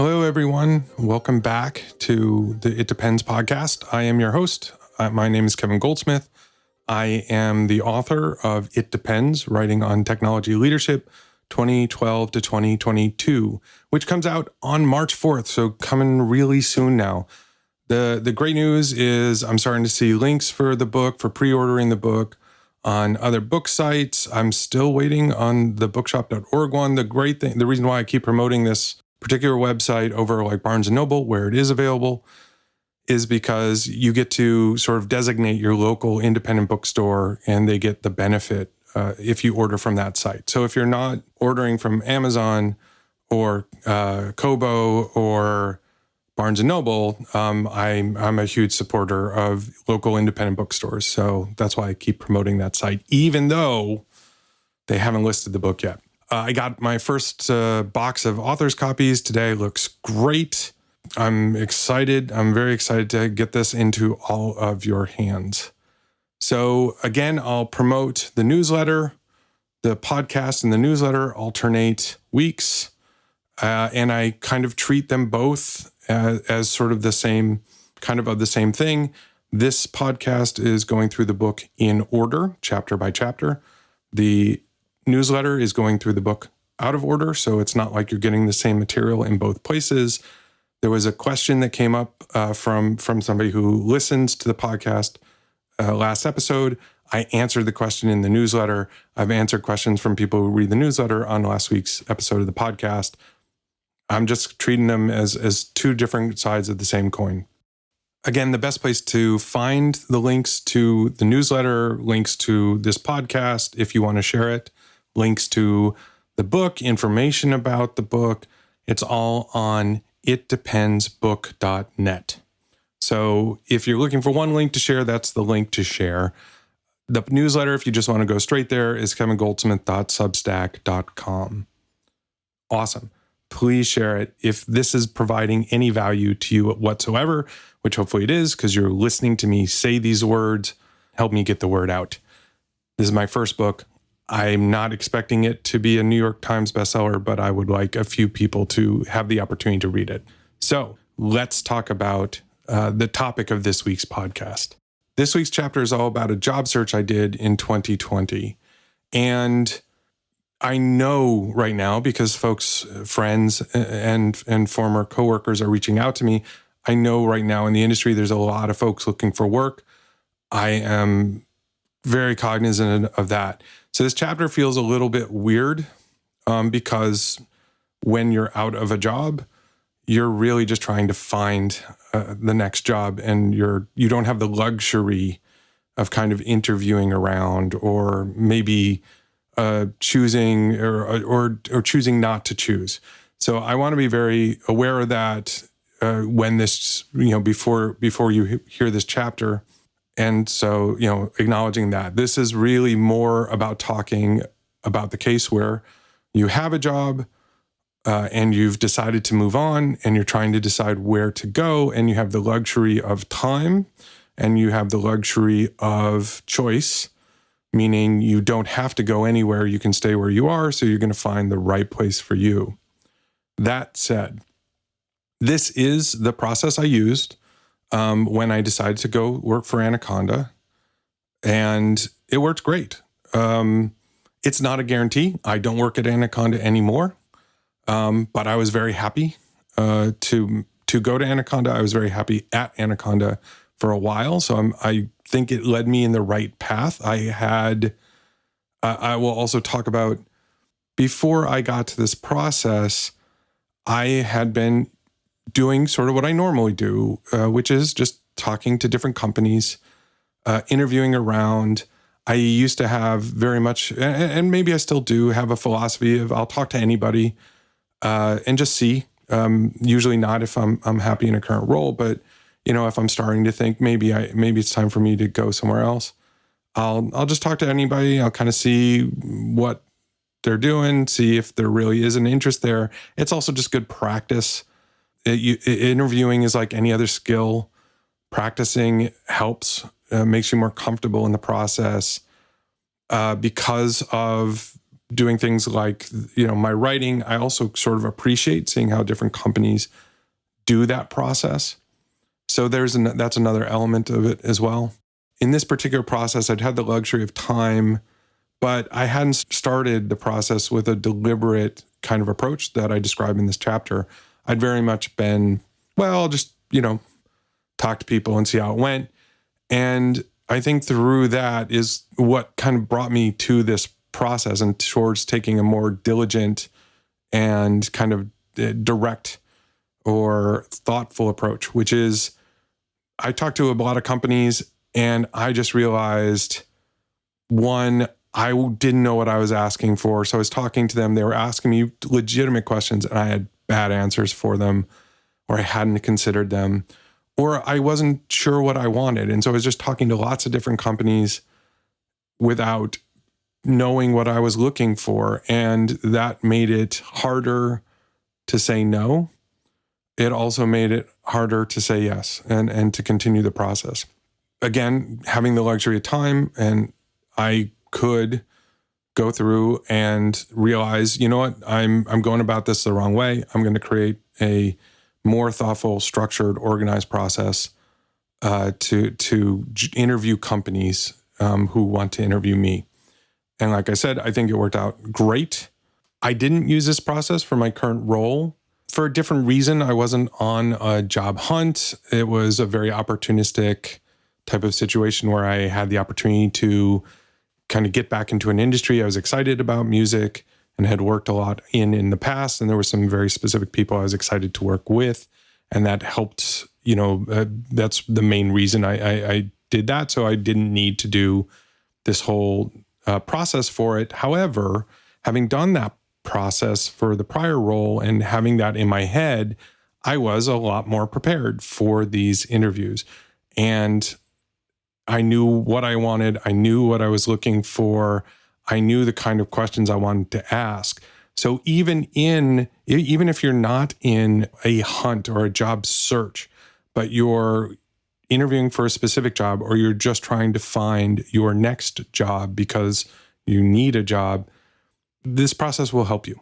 Hello, everyone. Welcome back to the It Depends podcast. I am your host. My name is Kevin Goldsmith. I am the author of It Depends, Writing on Technology Leadership, 2012 to 2022, which comes out on March 4th, so coming really soon now. The great news is I'm starting to see links for the book, for pre-ordering the book on other book sites. I'm still waiting on the bookshop.org one. The great thing, the reason why I keep promoting this particular website over like Barnes & Noble, where it is available, is because you get to sort of designate your local independent bookstore and they get the benefit if you order from that site. So if you're not ordering from Amazon or Kobo or Barnes & Noble, I'm a huge supporter of local independent bookstores. So that's why I keep promoting that site, even though they haven't listed the book yet. I got my first box of author's copies today. Looks great. I'm excited. I'm very excited to get this into all of your hands. So again, I'll promote the newsletter. The podcast and the newsletter alternate weeks. And I kind of treat them both as sort of the same, kind of the same thing. This podcast is going through the book in order, chapter by chapter. The newsletter is going through the book out of order, so it's not like you're getting the same material in both places. There was a question that came up from somebody who listens to the podcast last episode. I answered the question in the newsletter. I've answered questions from people who read the newsletter on last week's episode of the podcast. I'm just treating them as two different sides of the same coin. Again, the best place to find the links to the newsletter, links to this podcast, if you want to share it, links to the book, information about the book, it's all on itdependsbook.net. So if you're looking for one link to share, that's the link to share. The newsletter, if you just want to go straight there, is kevingoldsmith.substack.com. Awesome. Please share it. If this is providing any value to you whatsoever, which hopefully it is, because you're listening to me say these words, help me get the word out. This is my first book. I'm not expecting it to be a New York Times bestseller, but I would like a few people to have the opportunity to read it. So let's talk about the topic of this week's podcast. This week's chapter is all about a job search I did in 2020. And I know right now, because folks, friends, and former coworkers are reaching out to me, I know right now in the industry, there's a lot of folks looking for work. I am very cognizant of that. So this chapter feels a little bit weird because when you're out of a job, you're really just trying to find the next job, and you don't have the luxury of kind of interviewing around or maybe choosing or choosing not to choose. So I want to be very aware of that when this, before you hear this chapter. And so, acknowledging that this is really more about talking about the case where you have a job and you've decided to move on and you're trying to decide where to go, and you have the luxury of time and you have the luxury of choice, meaning you don't have to go anywhere. You can stay where you are. So you're going to find the right place for you. That said, this is the process I used when I decided to go work for Anaconda, and it worked great. It's not a guarantee. I don't work at Anaconda anymore, but I was very happy to go to Anaconda. I was very happy at Anaconda for a while, so I think it led me in the right path. I will also talk about, before I got to this process, I had been doing sort of what I normally do, which is just talking to different companies, interviewing around. I used to have very much, and maybe I still do, have a philosophy of I'll talk to anybody and just see. Usually not if I'm happy in a current role, but if I'm starting to think maybe it's time for me to go somewhere else, I'll just talk to anybody. I'll kind of see what they're doing, see if there really is an interest there. It's also just good practice. Interviewing is like any other skill. Practicing helps, makes you more comfortable in the process because of doing things like, my writing, I also sort of appreciate seeing how different companies do that process. So that's another element of it as well. In this particular process, I'd had the luxury of time, but I hadn't started the process with a deliberate kind of approach that I describe in this chapter. I'd very much been, I'll just, talk to people and see how it went. And I think through that is what kind of brought me to this process and towards taking a more diligent and kind of direct or thoughtful approach, which is I talked to a lot of companies and I just realized, one, I didn't know what I was asking for. So I was talking to them. They were asking me legitimate questions and I had bad answers for them, or I hadn't considered them, or I wasn't sure what I wanted. And so I was just talking to lots of different companies without knowing what I was looking for. And that made it harder to say no. It also made it harder to say yes and to continue the process. Again, having the luxury of time, and I could go through and realize, you know what, I'm going about this the wrong way. I'm going to create a more thoughtful, structured, organized process to interview companies who want to interview me. And like I said, I think it worked out great. I didn't use this process for my current role for a different reason. I wasn't on a job hunt. It was a very opportunistic type of situation where I had the opportunity to kind of get back into an industry I was excited about, music, and had worked a lot in the past. And there were some very specific people I was excited to work with. And that helped, that's the main reason I did that. So I didn't need to do this whole process for it. However, having done that process for the prior role and having that in my head, I was a lot more prepared for these interviews. And I knew what I wanted. I knew what I was looking for. I knew the kind of questions I wanted to ask. So even if you're not in a hunt or a job search, but you're interviewing for a specific job, or you're just trying to find your next job because you need a job, this process will help you.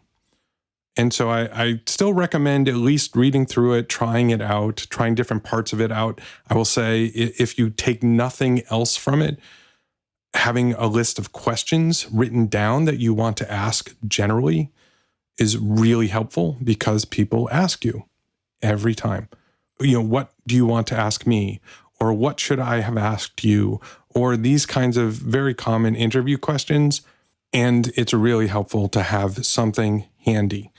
And so I still recommend at least reading through it, trying it out, trying different parts of it out. I will say, if you take nothing else from it, having a list of questions written down that you want to ask generally is really helpful, because people ask you every time, what do you want to ask me? Or what should I have asked you? Or these kinds of very common interview questions. And it's really helpful to have something handy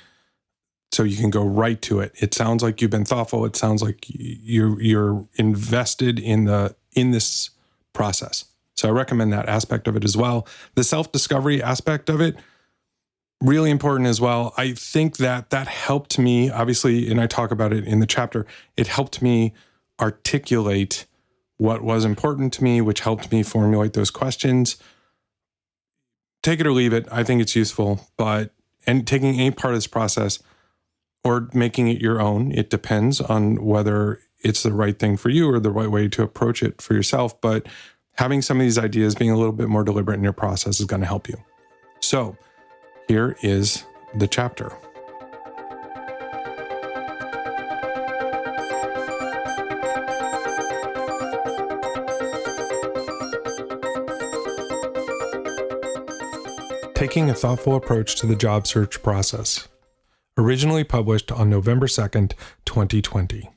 so you can go right to it. It sounds like you've been thoughtful. It sounds like you're invested in this process. So I recommend that aspect of it as well. The self-discovery aspect of it, really important as well. I think that helped me, obviously, and I talk about it in the chapter, it helped me articulate what was important to me, which helped me formulate those questions. Take it or leave it. I think it's useful, and taking any part of this process or making it your own, it depends on whether it's the right thing for you or the right way to approach it for yourself. But having some of these ideas, being a little bit more deliberate in your process, is going to help you. So here is the chapter. Taking a thoughtful approach to the job search process. Originally published on November 2nd, 2020.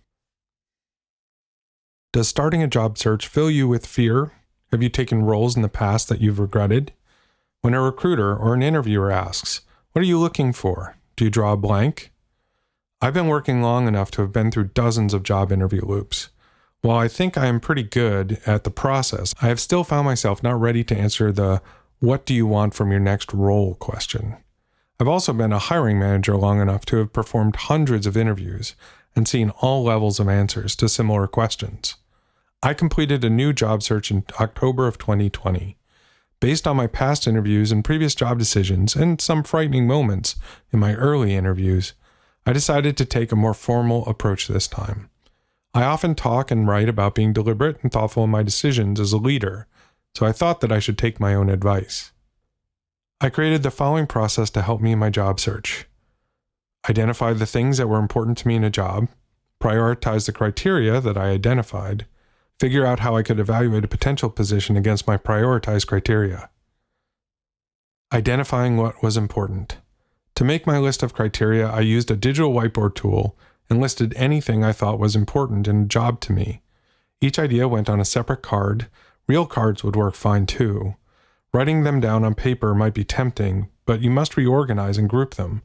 Does starting a job search fill you with fear? Have you taken roles in the past that you've regretted? When a recruiter or an interviewer asks, "What are you looking for?" do you draw a blank? I've been working long enough to have been through dozens of job interview loops. While I think I am pretty good at the process, I have still found myself not ready to answer the "what do you want from your next role?" question. I've also been a hiring manager long enough to have performed hundreds of interviews and seen all levels of answers to similar questions. I completed a new job search in October of 2020. Based on my past interviews and previous job decisions and some frightening moments in my early interviews, I decided to take a more formal approach this time. I often talk and write about being deliberate and thoughtful in my decisions as a leader, so I thought that I should take my own advice. I created the following process to help me in my job search. Identify the things that were important to me in a job, prioritize the criteria that I identified, figure out how I could evaluate a potential position against my prioritized criteria. Identifying what was important. To make my list of criteria, I used a digital whiteboard tool and listed anything I thought was important in a job to me. Each idea went on a separate card. Real cards would work fine too. Writing them down on paper might be tempting, but you must reorganize and group them.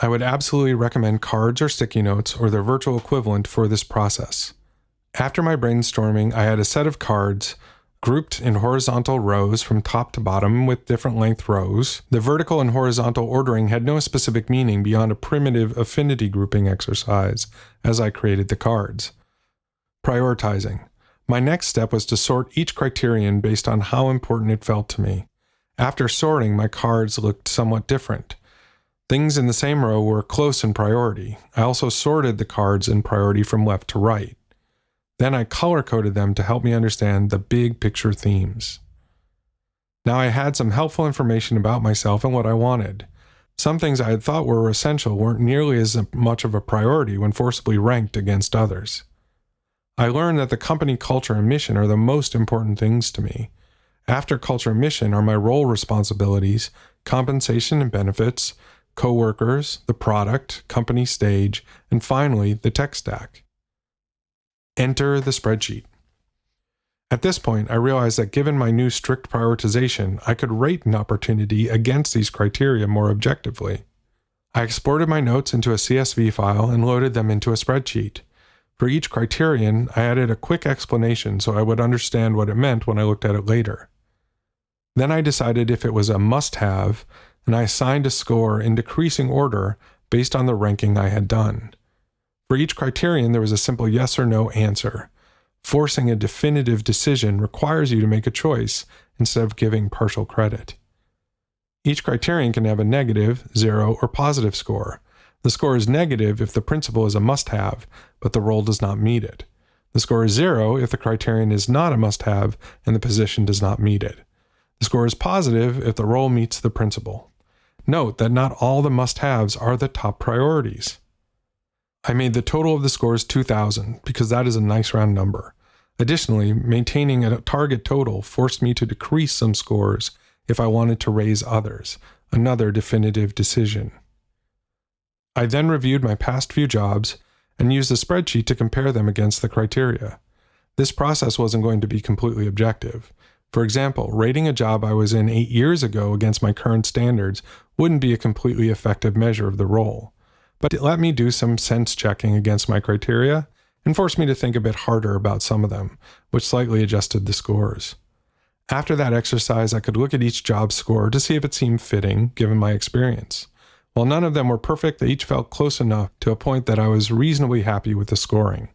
I would absolutely recommend cards or sticky notes or their virtual equivalent for this process. After my brainstorming, I had a set of cards grouped in horizontal rows from top to bottom with different length rows. The vertical and horizontal ordering had no specific meaning beyond a primitive affinity grouping exercise as I created the cards. Prioritizing. My next step was to sort each criterion based on how important it felt to me. After sorting, my cards looked somewhat different. Things in the same row were close in priority. I also sorted the cards in priority from left to right. Then I color-coded them to help me understand the big picture themes. Now I had some helpful information about myself and what I wanted. Some things I had thought were essential weren't nearly as much of a priority when forcibly ranked against others. I learned that the company culture and mission are the most important things to me. After culture and mission are my role responsibilities, compensation and benefits, coworkers, the product, company stage, and finally, the tech stack. Enter the spreadsheet. At this point, I realized that given my new strict prioritization, I could rate an opportunity against these criteria more objectively. I exported my notes into a CSV file and loaded them into a spreadsheet. For each criterion, I added a quick explanation so I would understand what it meant when I looked at it later. Then I decided if it was a must-have, and I assigned a score in decreasing order based on the ranking I had done. For each criterion, there was a simple yes or no answer. Forcing a definitive decision requires you to make a choice instead of giving partial credit. Each criterion can have a negative, 0, or positive score. The score is negative if the principle is a must-have, but the role does not meet it. The score is 0 if the criterion is not a must-have and the position does not meet it. The score is positive if the role meets the principle. Note that not all the must-haves are the top priorities. I made the total of the scores 2,000 because that is a nice round number. Additionally, maintaining a target total forced me to decrease some scores if I wanted to raise others, another definitive decision. I then reviewed my past few jobs and used the spreadsheet to compare them against the criteria. This process wasn't going to be completely objective. For example, rating a job I was in 8 years ago against my current standards wouldn't be a completely effective measure of the role. But it let me do some sense checking against my criteria and forced me to think a bit harder about some of them, which slightly adjusted the scores. After that exercise, I could look at each job score to see if it seemed fitting given my experience. While none of them were perfect, they each felt close enough to a point that I was reasonably happy with the scoring.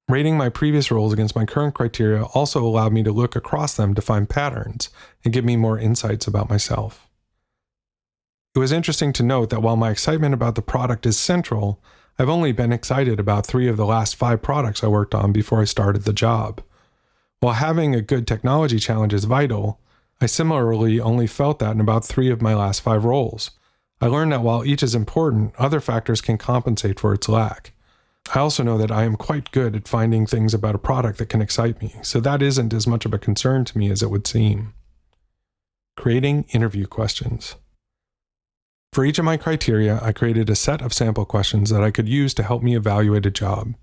Rating my previous roles against my current criteria also allowed me to look across them to find patterns and give me more insights about myself. It was interesting to note that while my excitement about the product is central, I've only been excited about 3 of the last 5 products I worked on before I started the job. While having a good technology challenge is vital, I similarly only felt that in about 3 of my last 5 roles. I learned that while each is important, other factors can compensate for its lack. I also know that I am quite good at finding things about a product that can excite me, so that isn't as much of a concern to me as it would seem. Creating interview questions. For each of my criteria, I created a set of sample questions that I could use to help me evaluate a job.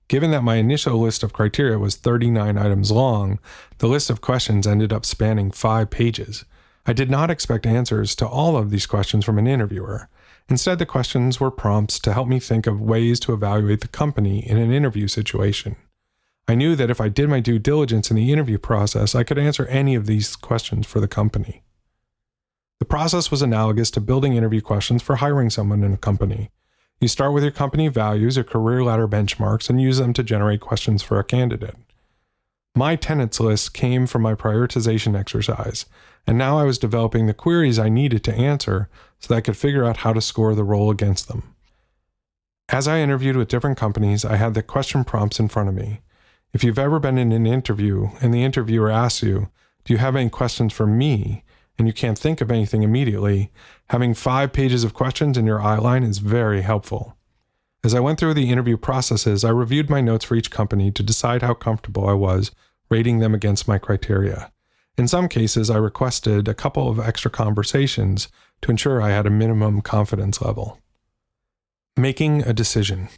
Given that my initial list of criteria was 39 items long, the list of questions ended up spanning 5 pages. I did not expect answers to all of these questions from an interviewer. Instead, the questions were prompts to help me think of ways to evaluate the company in an interview situation. I knew that if I did my due diligence in the interview process, I could answer any of these questions for the company. The process was analogous to building interview questions for hiring someone in a company. You start with your company values or career ladder benchmarks and use them to generate questions for a candidate. My tenets list came from my prioritization exercise, and now I was developing the queries I needed to answer so that I could figure out how to score the role against them. As I interviewed with different companies, I had the question prompts in front of me. If you've ever been in an interview and the interviewer asks you, "Do you have any questions for me?" and you can't think of anything immediately, having 5 pages of questions in your outline is very helpful. As I went through the interview processes, I reviewed my notes for each company to decide how comfortable I was rating them against my criteria. In some cases, I requested a couple of extra conversations to ensure I had a minimum confidence level. Making a decision.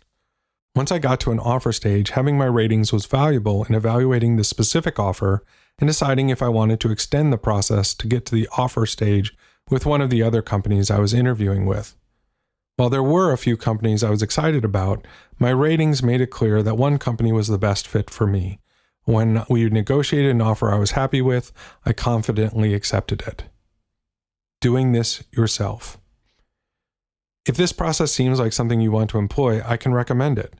Once I got to an offer stage, having my ratings was valuable in evaluating the specific offer and deciding if I wanted to extend the process to get to the offer stage with one of the other companies I was interviewing with. While there were a few companies I was excited about, my ratings made it clear that one company was the best fit for me. When we negotiated an offer I was happy with, I confidently accepted it. Doing this yourself. If this process seems like something you want to employ, I can recommend it,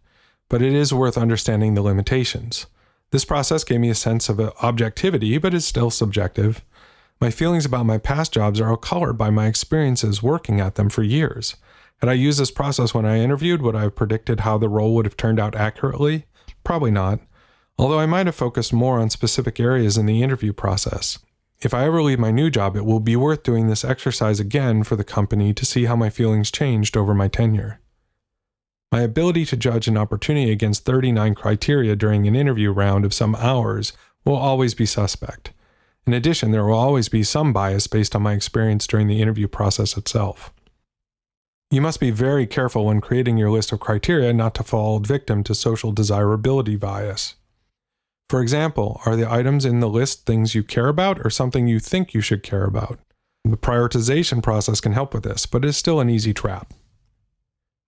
but it is worth understanding the limitations. This process gave me a sense of objectivity, but is still subjective. My feelings about my past jobs are all colored by my experiences working at them for years. Had I used this process when I interviewed, would I have predicted how the role would have turned out accurately? Probably not, although I might have focused more on specific areas in the interview process. If I ever leave my new job, it will be worth doing this exercise again for the company to see how my feelings changed over my tenure. My ability to judge an opportunity against 39 criteria during an interview round of some hours will always be suspect. In addition, there will always be some bias based on my experience during the interview process itself. You must be very careful when creating your list of criteria not to fall victim to social desirability bias. For example, are the items in the list things you care about or something you think you should care about? The prioritization process can help with this, but it is still an easy trap.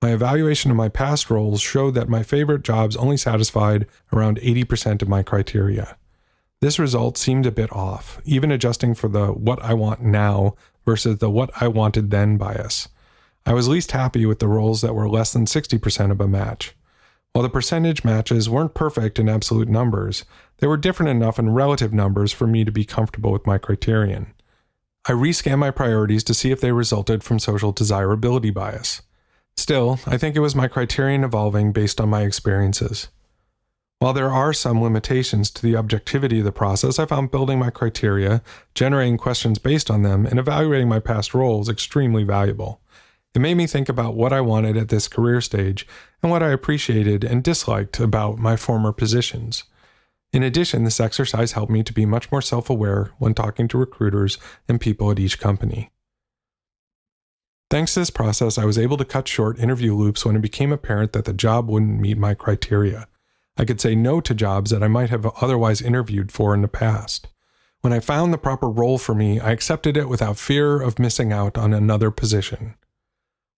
My evaluation of my past roles showed that my favorite jobs only satisfied around 80% of my criteria. This result seemed a bit off, even adjusting for the what I want now versus the what I wanted then bias. I was least happy with the roles that were less than 60% of a match. While the percentage matches weren't perfect in absolute numbers, they were different enough in relative numbers for me to be comfortable with my criterion. I rescanned my priorities to see if they resulted from social desirability bias. Still, I think it was my criterion evolving based on my experiences. While there are some limitations to the objectivity of the process, I found building my criteria, generating questions based on them, and evaluating my past roles extremely valuable. It made me think about what I wanted at this career stage and what I appreciated and disliked about my former positions. In addition, this exercise helped me to be much more self-aware when talking to recruiters and people at each company. Thanks to this process, I was able to cut short interview loops when it became apparent that the job wouldn't meet my criteria. I could say no to jobs that I might have otherwise interviewed for in the past. When I found the proper role for me, I accepted it without fear of missing out on another position.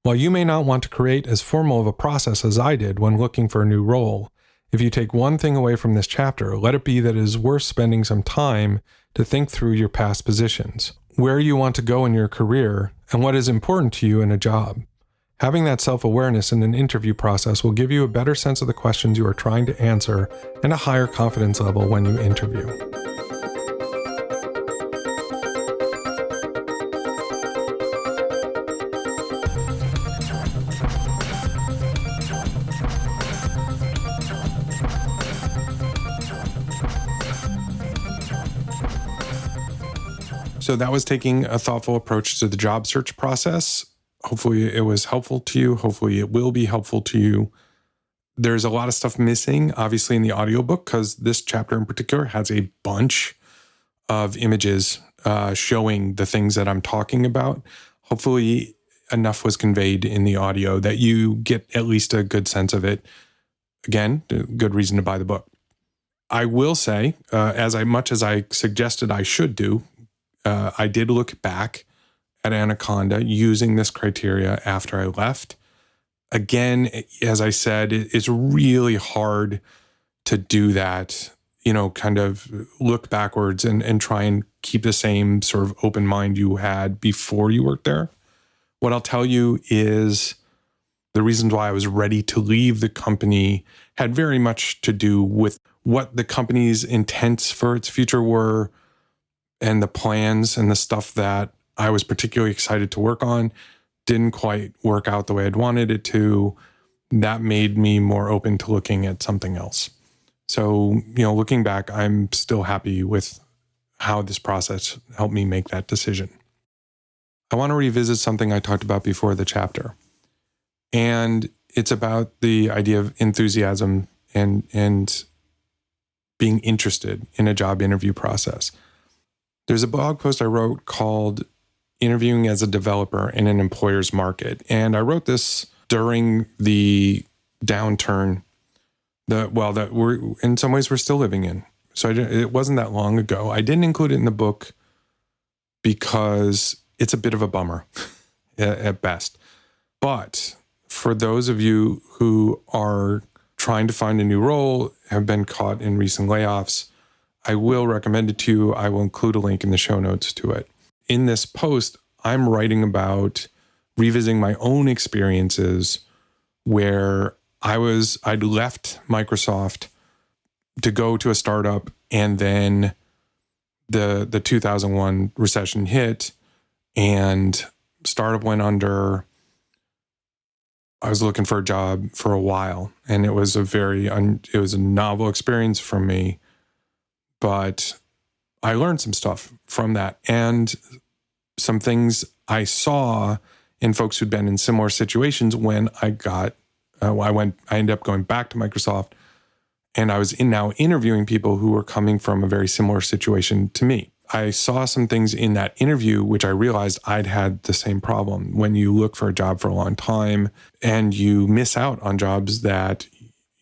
While you may not want to create as formal of a process as I did when looking for a new role, if you take one thing away from this chapter, let it be that it is worth spending some time to think through your past positions, where you want to go in your career, and what is important to you in a job. Having that self-awareness in an interview process will give you a better sense of the questions you are trying to answer and a higher confidence level when you interview. So that was taking a thoughtful approach to the job search process. Hopefully it was helpful to you. Hopefully it will be helpful to you. There's a lot of stuff missing, obviously, in the audiobook, because this chapter in particular has a bunch of images showing the things that I'm talking about. Hopefully enough was conveyed in the audio that you get at least a good sense of it. Again, good reason to buy the book. I will say, as much as I suggested I should do, I did look back at Anaconda using this criteria after I left. Again, as I said, it's really hard to do that, kind of look backwards and try and keep the same sort of open mind you had before you worked there. What I'll tell you is the reasons why I was ready to leave the company had very much to do with what the company's intents for its future were, and the plans and the stuff that I was particularly excited to work on didn't quite work out the way I'd wanted it to. That made me more open to looking at something else. So, looking back, I'm still happy with how this process helped me make that decision. I want to revisit something I talked about before the chapter. And it's about the idea of enthusiasm and being interested in a job interview process. There's a blog post I wrote called Interviewing as a Developer in an Employer's Market. And I wrote this during the downturn that we're in some ways we're still living in. So it wasn't that long ago. I didn't include it in the book because it's a bit of a bummer at best. But for those of you who are trying to find a new role, have been caught in recent layoffs, I will recommend it to you. I will include a link in the show notes to it. In this post, I'm writing about revisiting my own experiences where I'd left Microsoft to go to a startup, and then the 2001 recession hit and startup went under. I was looking for a job for a while, and it was it was a novel experience for me, but I learned some stuff from that and some things I saw in folks who'd been in similar situations when I ended up going back to Microsoft, and I was now interviewing people who were coming from a very similar situation to me. I saw some things in that interview which I realized I'd had the same problem. When you look for a job for a long time and you miss out on jobs that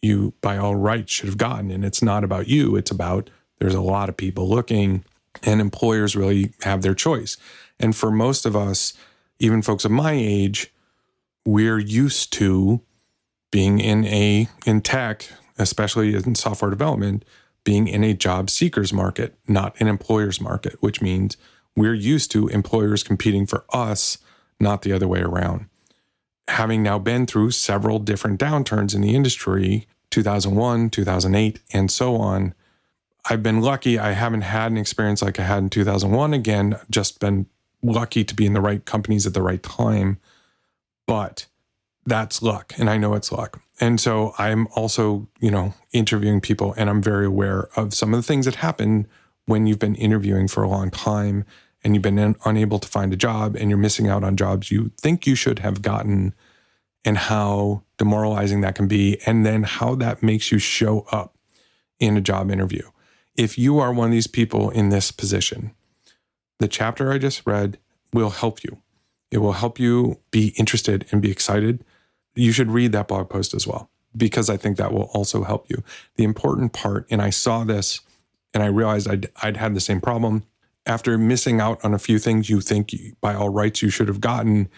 you by all rights should have gotten, and it's not about you, it's about there's a lot of people looking and employers really have their choice. And for most of us, even folks of my age, we're used to being in tech, especially in software development, being in a job seekers market, not an employer's market, which means we're used to employers competing for us, not the other way around. Having now been through several different downturns in the industry, 2001, 2008, and so on, I've been lucky. I haven't had an experience like I had in 2001 again, just been lucky to be in the right companies at the right time. But that's luck, and I know it's luck. And so I'm also, interviewing people, and I'm very aware of some of the things that happen when you've been interviewing for a long time and you've been unable to find a job and you're missing out on jobs you think you should have gotten, and how demoralizing that can be, and then how that makes you show up in a job interview. If you are one of these people in this position, the chapter I just read will help you. It will help you be interested and be excited. You should read that blog post as well, because I think that will also help you. The important part, and I saw this and I realized I'd had the same problem. After missing out on a few things you think by all rights you should have gotten,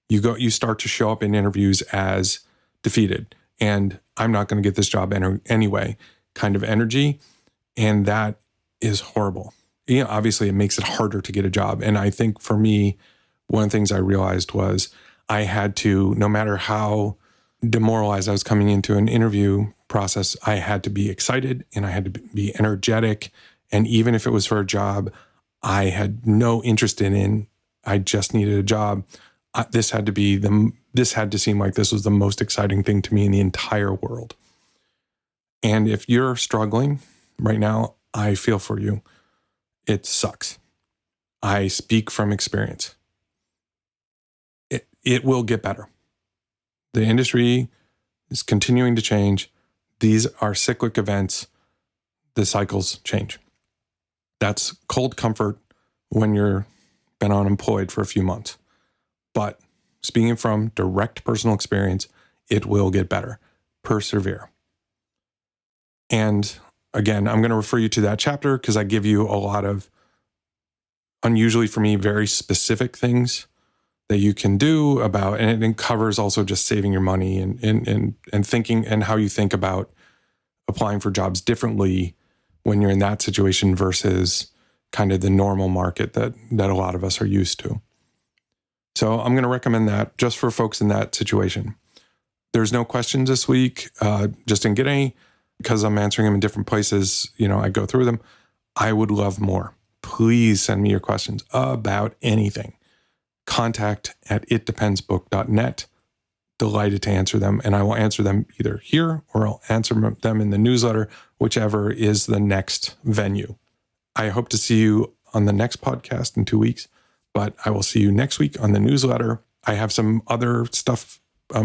you start to show up in interviews as defeated and I'm not going to get this job anyway kind of energy. And that is horrible. Obviously it makes it harder to get a job. And I think for me, one of the things I realized was I had to, no matter how demoralized I was coming into an interview process, I had to be excited and I had to be energetic. And even if it was for a job I had no interest in, I just needed a job. This had to seem like this was the most exciting thing to me in the entire world. And if you're struggling right now, I feel for you. It sucks. I speak from experience. It will get better. The industry is continuing to change. These are cyclic events. The cycles change. That's cold comfort when you're been unemployed for a few months. But speaking from direct personal experience, it will get better. Persevere. And again, I'm going to refer you to that chapter because I give you a lot of, unusually for me, very specific things that you can do about, and it covers also just saving your money and thinking and how you think about applying for jobs differently when you're in that situation versus kind of the normal market that a lot of us are used to. So I'm going to recommend that just for folks in that situation. There's no questions this week. Just didn't get any because I'm answering them in different places. I go through them. I would love more. Please send me your questions about anything. contact@itdependsbook.net. Delighted to answer them. And I will answer them either here or I'll answer them in the newsletter, whichever is the next venue. I hope to see you on the next podcast in 2 weeks. But I will see you next week on the newsletter. I have some other stuff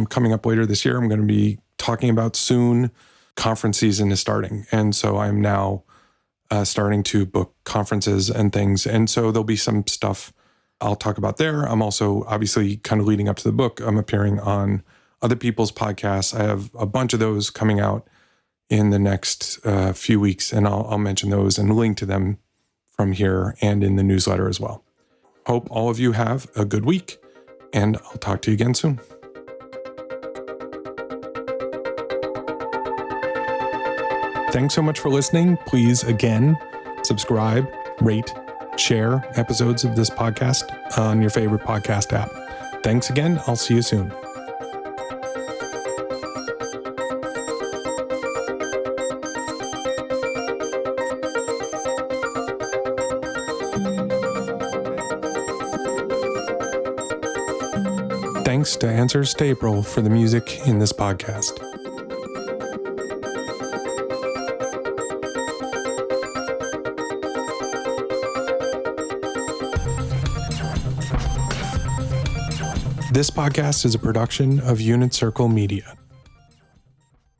coming up later this year. I'm going to be talking about soon. Conference season is starting. And so I'm now starting to book conferences and things. And so there'll be some stuff I'll talk about there. I'm also obviously kind of leading up to the book. I'm appearing on other people's podcasts. I have a bunch of those coming out in the next few weeks, and I'll mention those and link to them from here and in the newsletter as well. Hope all of you have a good week, and I'll talk to you again soon. Thanks so much for listening. Please, again, subscribe, rate, share episodes of this podcast on your favorite podcast app. Thanks again. I'll see you soon. Thanks to Answers to April for the music in this podcast. This podcast is a production of Unit Circle Media.